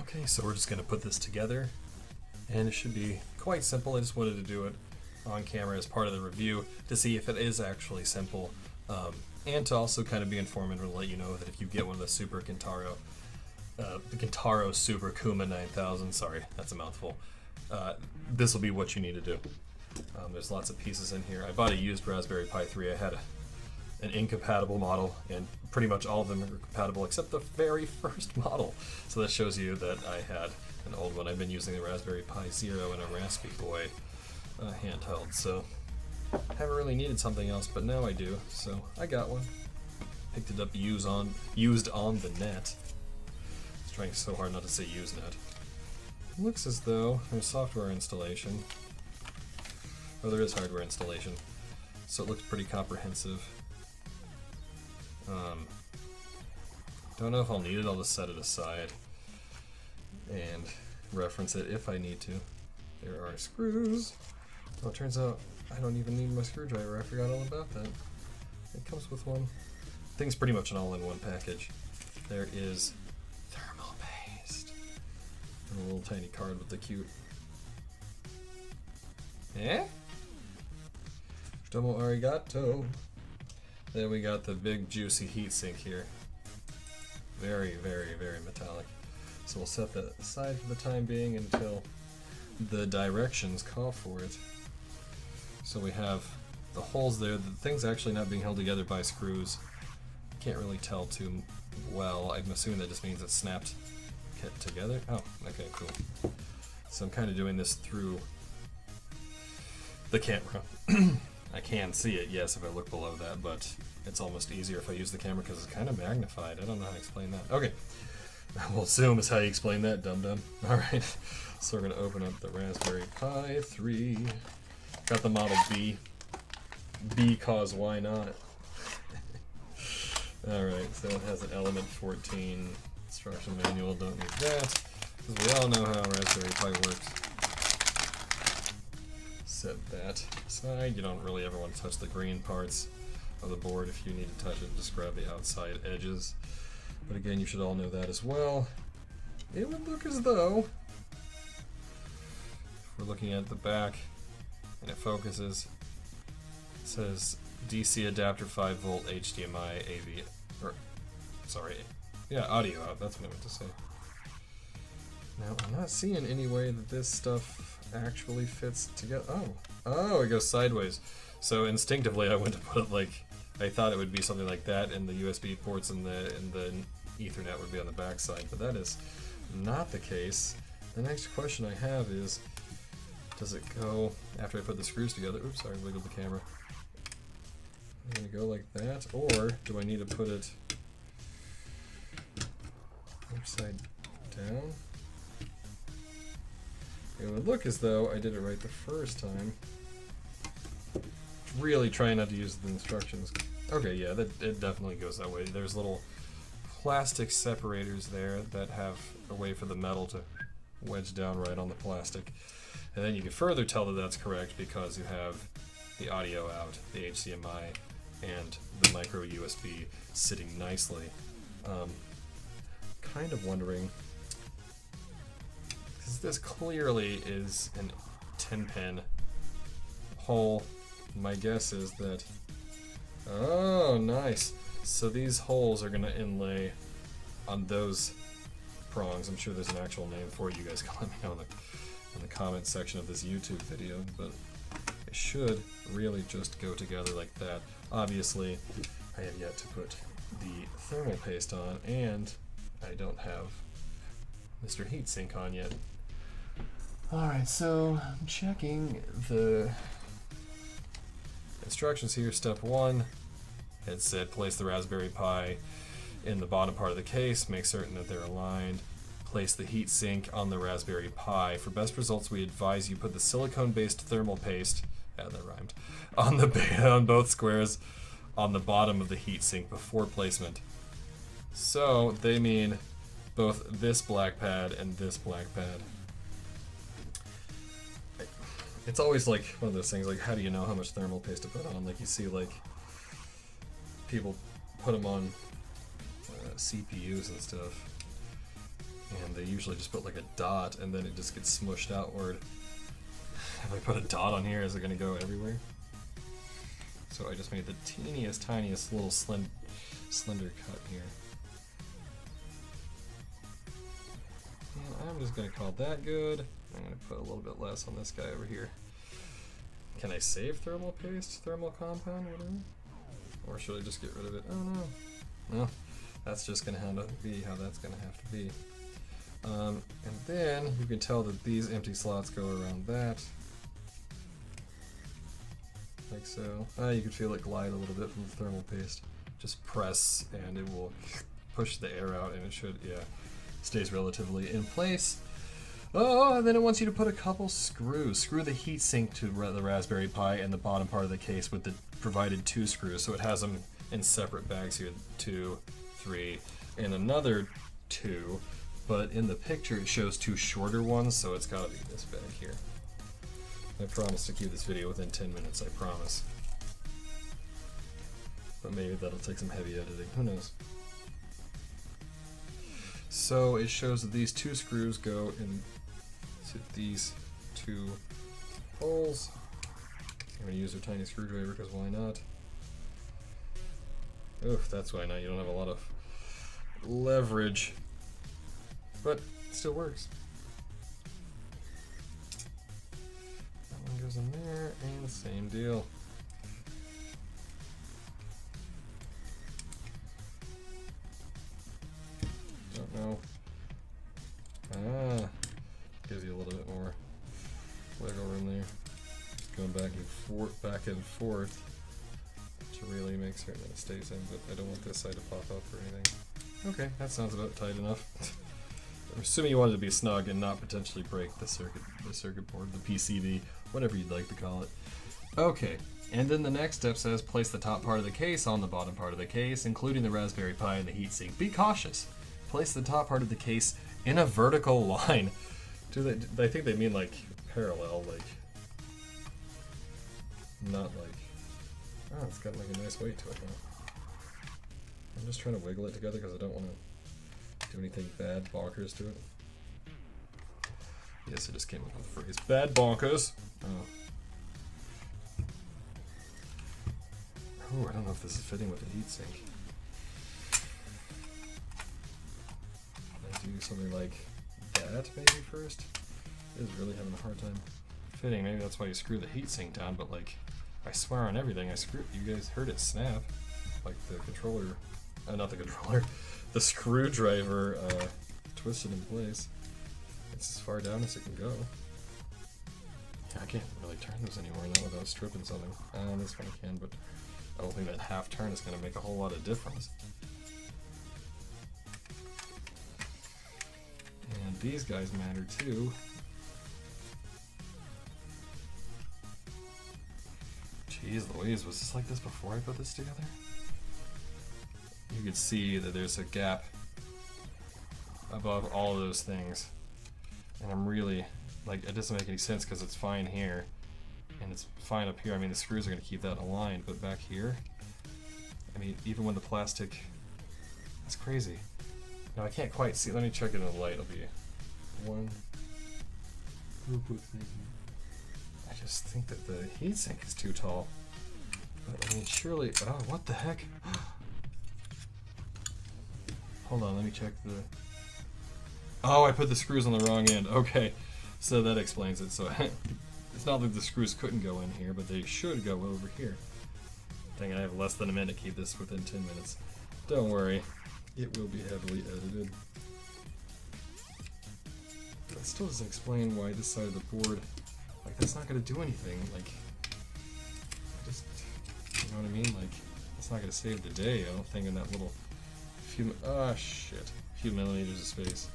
Okay, so we're just going to put this together, and it should be quite simple. I just wanted to do it on camera as part of the review to see if it is actually simple, and to also kind of be informative and let you know that if you get one of the Super Kintaro, the Kintaro Super Kuma 9000, sorry, that's a mouthful, this will be what you need to do. There's lots of pieces in here. I bought a used Raspberry Pi 3. I had an incompatible model, and pretty much all of them are compatible except the very first model. So that shows you that I had an old one. I've been using the Raspberry Pi Zero and a Raspy Boy handheld, so I haven't really needed something else, but now I do. So I got one. Picked it up used on the net. I was trying so hard not to say Usenet. It looks as though there's software installation. Oh, there is hardware installation, so it looks pretty comprehensive. Don't know if I'll need it. I'll just set it aside and reference it if I need to. There are screws. Oh, it turns out I don't even need my screwdriver. I forgot all about that. It comes with one. Thing's pretty much an all-in-one package. There is thermal paste and a little tiny card with the cute. Eh? Domo arigato. Then we got the big juicy heatsink here. Very, very, very metallic. So we'll set that aside for the time being until the directions call for it. So we have the holes there. The thing's actually not being held together by screws. Can't really tell too well. I'm assuming that just means it's snapped together. Oh, okay, cool. So I'm kind of doing this through the camera. I can see it, yes, if I look below that, but it's almost easier if I use the camera because it's kind of magnified. I don't know how to explain that. Okay, well, zoom is how you explain that, dum-dum. Alright, so we're going to open up the Raspberry Pi 3. Got the Model B. Because why not? Alright, so it has an Element 14 instruction manual. Don't need that, because we all know how Raspberry Pi works. Set that aside. You don't really ever want to touch the green parts of the board. If you need to touch it, just grab the outside edges. But again, you should all know that as well. It would look as though, if we're looking at the back and it focuses, it says DC adapter 5 volt HDMI AV, or sorry, yeah, audio out, that's what I meant to say. Now, I'm not seeing any way that this stuff actually fits together. Oh, it goes sideways. So instinctively I went to put it like, I thought it would be something like that, and the USB ports and the Ethernet would be on the back side, but that is not the case. The next question I have is, does it go after I put the screws together? Oops, sorry, wiggled the camera. I'm gonna go like that, or do I need to put it upside down? It would look as though I did it right the first time. Really trying not to use the instructions. Okay, yeah, it definitely goes that way. There's little plastic separators there that have a way for the metal to wedge down right on the plastic. And then you can further tell that that's correct because you have the audio out, the HDMI, and the micro USB sitting nicely. Kind of wondering, because this clearly is an 10-pin hole. My guess is that, oh, nice. So these holes are going to inlay on those prongs. I'm sure there's an actual name for it. You guys can let me know in the comments section of this YouTube video, but it should really just go together like that. Obviously, I have yet to put the thermal paste on, and I don't have Mr. Heatsink on yet. Alright, so I'm checking the instructions here. Step 1, it said place the Raspberry Pi in the bottom part of the case, make certain that they're aligned, place the heatsink on the Raspberry Pi. For best results, we advise you put the silicone-based thermal paste, that rhymed, on both squares on the bottom of the heatsink before placement. So they mean both this black pad and this black pad. It's always like one of those things, like how do you know how much thermal paste to put on? Like you see like people put them on CPUs and stuff. And they usually just put like a dot and then it just gets smushed outward. If I put a dot on here, is it going to go everywhere? So I just made the teeniest, tiniest little slender cut here. And I'm just going to call that good. I'm going to put a little bit less on this guy over here. Can I save thermal paste, thermal compound, whatever? Or should I just get rid of it? Oh no. No, that's just going to have to be how that's going to have to be. And then you can tell that these empty slots go around that. Like so. You can feel it glide a little bit from the thermal paste. Just press and it will push the air out and it should, yeah, stays relatively in place. Oh, and then it wants you to put a couple screws. Screw the heatsink to the Raspberry Pi and the bottom part of the case with the provided 2 screws. So it has them in separate bags here, 2, 3, and another 2. But in the picture it shows 2 shorter ones, so it's gotta be this bag here. I promise to keep this video within 10 minutes, I promise. But maybe that'll take some heavy editing, who knows. So it shows that these 2 screws go into these 2 holes. I'm going to use a tiny screwdriver because why not? Oof, that's why not. You don't have a lot of leverage. But it still works. That one goes in there, and same deal. Don't know. Gives you a little bit more wiggle room there. Just going back and forth to really make certain that it stays in, but I don't want this side to pop up or anything. Okay, that sounds about tight enough. I'm assuming you want it to be snug and not potentially break the circuit board, the PCB, whatever you'd like to call it. Okay, and then the next step says place the top part of the case on the bottom part of the case, including the Raspberry Pi and the heatsink. Be cautious. Place the top part of the case in a vertical line. I think they mean like parallel, like not like. Oh, it's got like a nice weight to it now. I'm just trying to wiggle it together because I don't want to do anything bad bonkers to it. Yes, I just came up with the phrase bad bonkers. Oh, I don't know if this is fitting with the heatsink. I do something like that maybe first. It is really having a hard time fitting. Maybe that's why you screw the heatsink down, but like I swear on everything, you guys heard it snap. Like the controller, not the controller, the screwdriver twisted in place. It's as far down as it can go. Yeah, I can't really turn those anymore now without stripping something. This one I can, but I don't think that half turn is going to make a whole lot of difference. And these guys matter too. Jeez Louise, was this like this before I put this together? You could see that there's a gap above all of those things. And I'm really, like, it doesn't make any sense because it's fine here. And it's fine up here. I mean, the screws are going to keep that aligned, but back here, I mean, even when the plastic, that's crazy. Now I can't quite see. Let me check it in the light. It'll be one real quick thing. I just think that the heatsink is too tall. But I mean, surely. Oh, what the heck? Hold on, let me check the. Oh, I put the screws on the wrong end. Okay, so that explains it. So it's not like the screws couldn't go in here, but they should go over here. Dang it, I have less than a minute to keep this within 10 minutes. Don't worry, it will be heavily edited. That still doesn't explain why this side of the board, like, that's not going to do anything. Like, I just, you know what I mean? Like, it's not going to save the day, I don't think, in that little few, few millimeters of space.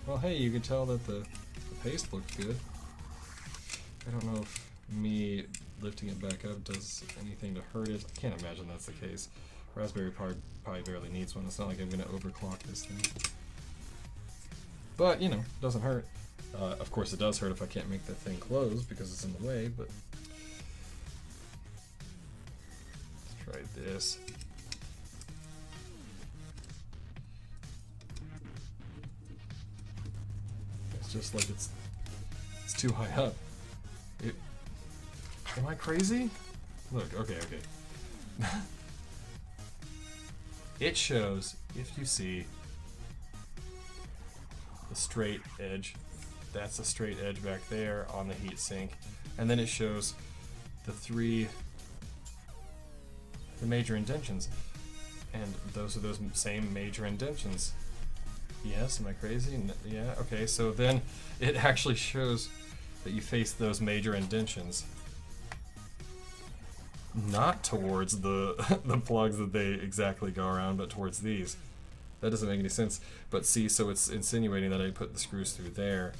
Well, hey, you can tell that the paste looked good. I don't know if me lifting it back up does anything to hurt it. I can't imagine that's the case. Raspberry Pi barely needs one. It's not like I'm going to overclock this thing. But, you know, it doesn't hurt. Of course it does hurt if I can't make that thing close because it's in the way, but... Let's try this. just like it's too high up. Am I crazy? Look, okay. It shows, if you see the straight edge, that's the straight edge back there on the heat sink, and then it shows the major indentions, and those are those same major indentions. Yes, am I crazy? Yeah, okay, so then it actually shows that you face those major indentions, not towards the the plugs that they exactly go around, but towards these. That doesn't make any sense. But see, so it's insinuating that I put the screws through there,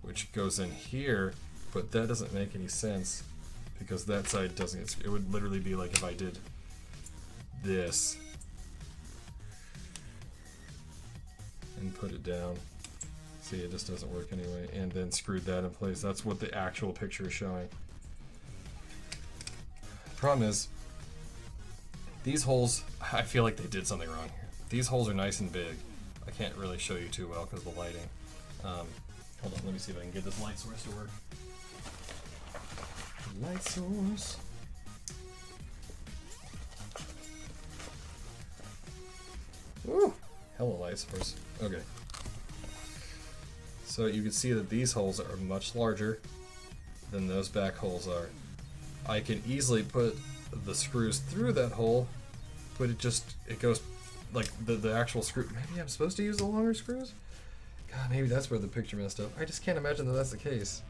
which goes in here, but that doesn't make any sense because that side doesn't. It would literally be like if I did this and put it down. See, it just doesn't work anyway, and then screwed that in place. That's what the actual picture is showing. The problem is, these holes, I feel like they did something wrong here. These holes are nice and big. I can't really show you too well because of the lighting. Hold on, let me see if I can get this light source to work. Light source. Ooh, hella light source. Okay. So you can see that these holes are much larger than those back holes are. I can easily put the screws through that hole, but it goes like the actual screw. Maybe I'm supposed to use the longer screws? God, maybe that's where the picture messed up. I just can't imagine that that's the case.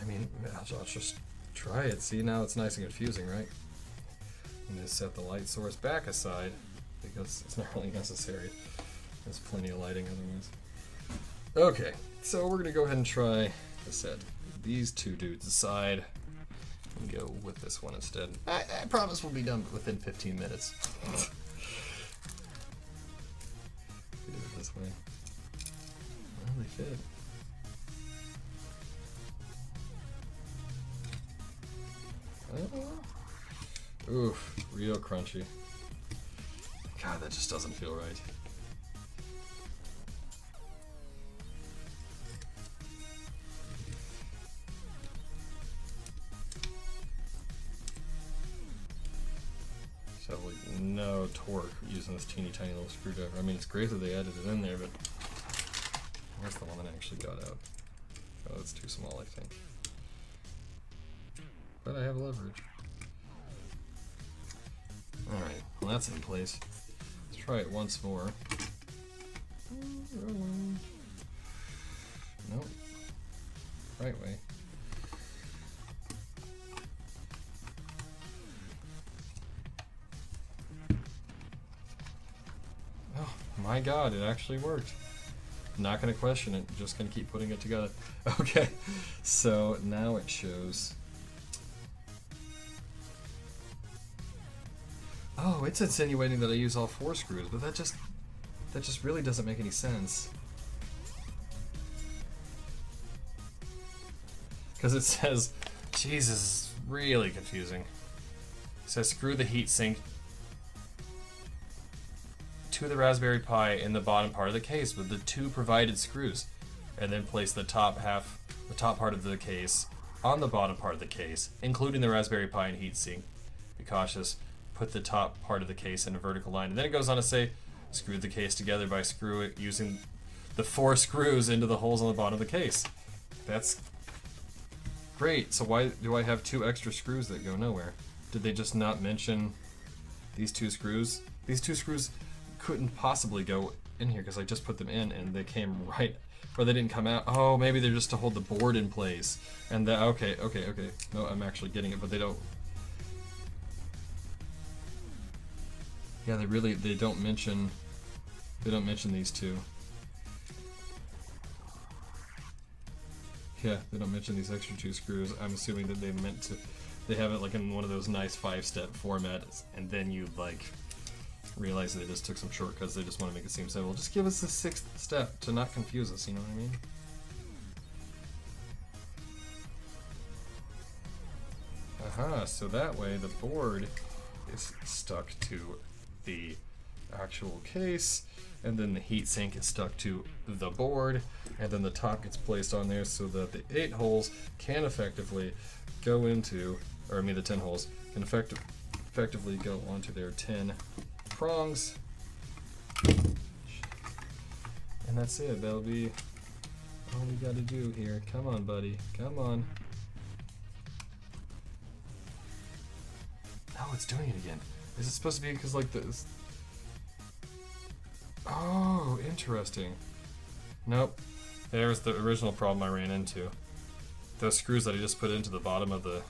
I mean, I'll just try it. See, now it's nice and confusing, right? I'm going to set the light source back aside because it's not really necessary. There's plenty of lighting otherwise. Okay, so we're going to go ahead and try to set these two dudes aside and go with this one instead. I promise we'll be done within 15 minutes. Do it this way. Well, they fit. Oof, real crunchy. God, that just doesn't feel right. So like no torque using this teeny tiny little screwdriver. I mean, it's great that they added it in there, but where's the one that actually got out? Oh, it's too small, I think. But I have leverage. Alright, well that's in place. Let's try it once more. Nope. Right way. Oh my god, it actually worked. Not gonna question it, just gonna keep putting it together. Okay, so now it shows. Oh, it's insinuating that I use all 4 screws, but that just really doesn't make any sense. Because it says, Jesus, it's really confusing. It says screw the heatsink to the Raspberry Pi in the bottom part of the case with the 2 provided screws, and then place the top part of the case on the bottom part of the case, including the Raspberry Pi and heatsink. Be cautious. Put the top part of the case in a vertical line, and then it goes on to say, screw the case together by using the 4 screws into the holes on the bottom of the case. That's great. So why do I have 2 extra screws that go nowhere? Did they just not mention these 2 screws? These 2 screws couldn't possibly go in here because I just put them in and they came right, or they didn't come out. Oh, maybe they're just to hold the board in place. And okay. No, I'm actually getting it, but they don't. Yeah, they don't mention these 2. Yeah, they don't mention these extra 2 screws. I'm assuming that they have it like in one of those nice 5-step formats, and then you like realize they just took some shortcuts. They just want to make it seem simple. Just give us the 6th step to not confuse us, you know what I mean? Aha, so that way the board is stuck to the actual case, and then the heat sink is stuck to the board, and then the top gets placed on there so that the 8 holes can effectively go into, or I mean the 10 holes can effectively go onto their 10 prongs. And that's it. That'll be all we got to do here. Come on, buddy. Come on. Oh, it's doing it again. Is it supposed to be because like this? Oh, interesting. Nope. There's the original problem I ran into. Those screws that I just put into the bottom of the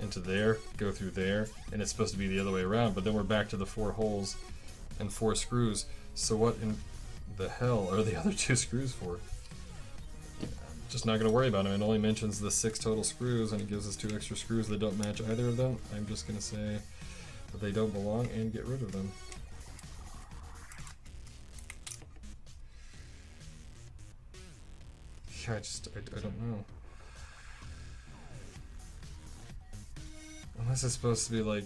into there go through there, and it's supposed to be the other way around, but then we're back to the 4 holes and 4 screws. So what in the hell are the other 2 screws for? I'm just not going to worry about them. It only mentions the 6 total screws, and it gives us 2 extra screws that don't match either of them. I'm just going to say that they don't belong and get rid of them. Yeah, I don't know. Unless it's supposed to be like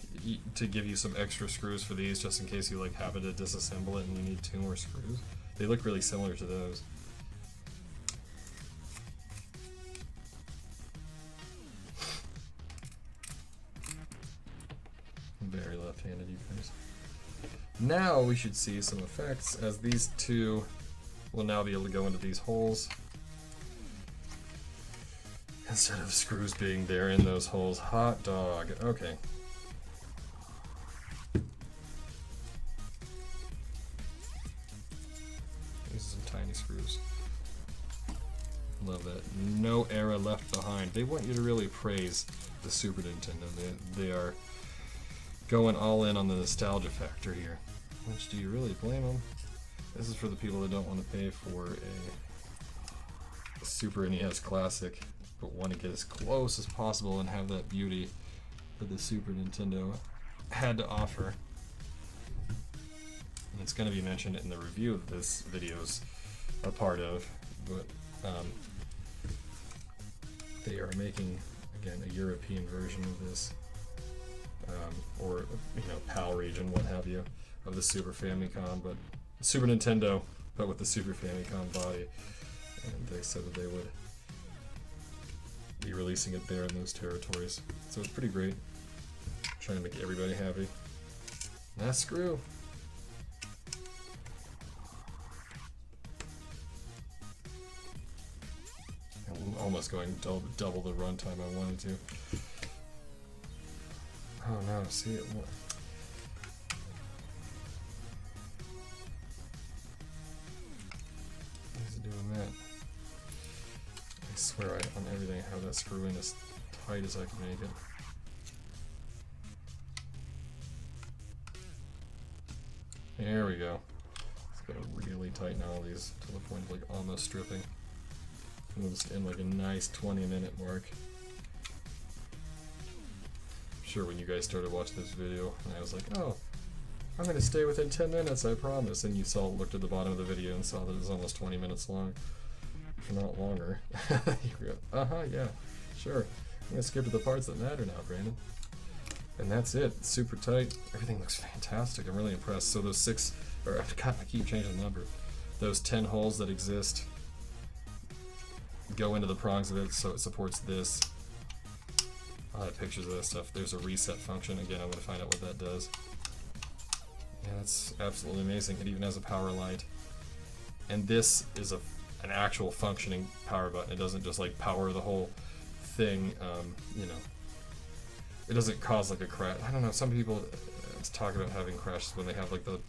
to give you some extra screws for these, just in case you like happen to disassemble it and you need 2 more screws. They look really similar to those. Very left-handed, you guys. Now we should see some effects, as these 2 will now be able to go into these holes instead of screws being there in those holes. Hot dog. Okay. These are some tiny screws. Love that. No era left behind. They want you to really praise the Super Nintendo. They are going all in on the nostalgia factor here. Which, do you really blame them? This is for the people that don't want to pay for a Super NES Classic, but want to get as close as possible and have that beauty that the Super Nintendo had to offer. And it's going to be mentioned in the review that this video's a part of, but they are making, again, a European version of this, or, you know, PAL region, what have you, of the Super Famicom, but Super Nintendo, but with the Super Famicom body. And they said that they would be releasing it there in those territories. So it's pretty great. Trying to make everybody happy. Last screw. I'm almost going double the runtime I wanted to. Oh no, see it. He's doing that. I swear on everything I have that screw in as tight as I can make it. There we go. It's got to really tighten all these to the point of like almost stripping. And it's in like a nice 20-minute mark. I'm sure when you guys started watching this video and I was like, oh, I'm going to stay within 10 minutes, I promise. And you looked at the bottom of the video and saw that it was almost 20 minutes long. If not longer. You go, yeah, sure. I'm going to skip to the parts that matter now, Brandon. And that's it. It's super tight. Everything looks fantastic. I'm really impressed. So those 6, or God, I keep changing the number. Those 10 holes that exist go into the prongs of it, so it supports this. I'll have pictures of that stuff. There's a reset function. Again, I'm going to find out what that does. Yeah, that's absolutely amazing. It even has a power light. And this is an actual functioning power button. It doesn't just like power the whole thing, you know. It doesn't cause like a crash. I don't know, some people talk about having crashes when they have like the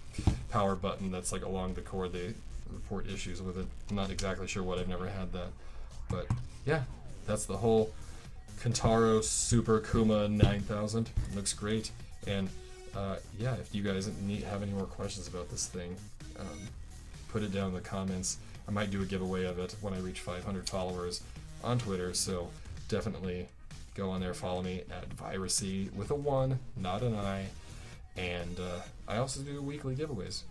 power button that's like along the cord. They report issues with it. I'm not exactly sure what. I've never had that. But yeah, that's the whole Kintaro Super Kuma 9000. It looks great. And yeah, if you guys have any more questions about this thing, put it down in the comments. I might do a giveaway of it when I reach 500 followers on Twitter, so definitely go on there, follow me at VIRACY with a 1, not an I. And I also do weekly giveaways.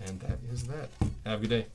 And that is that. Have a good day.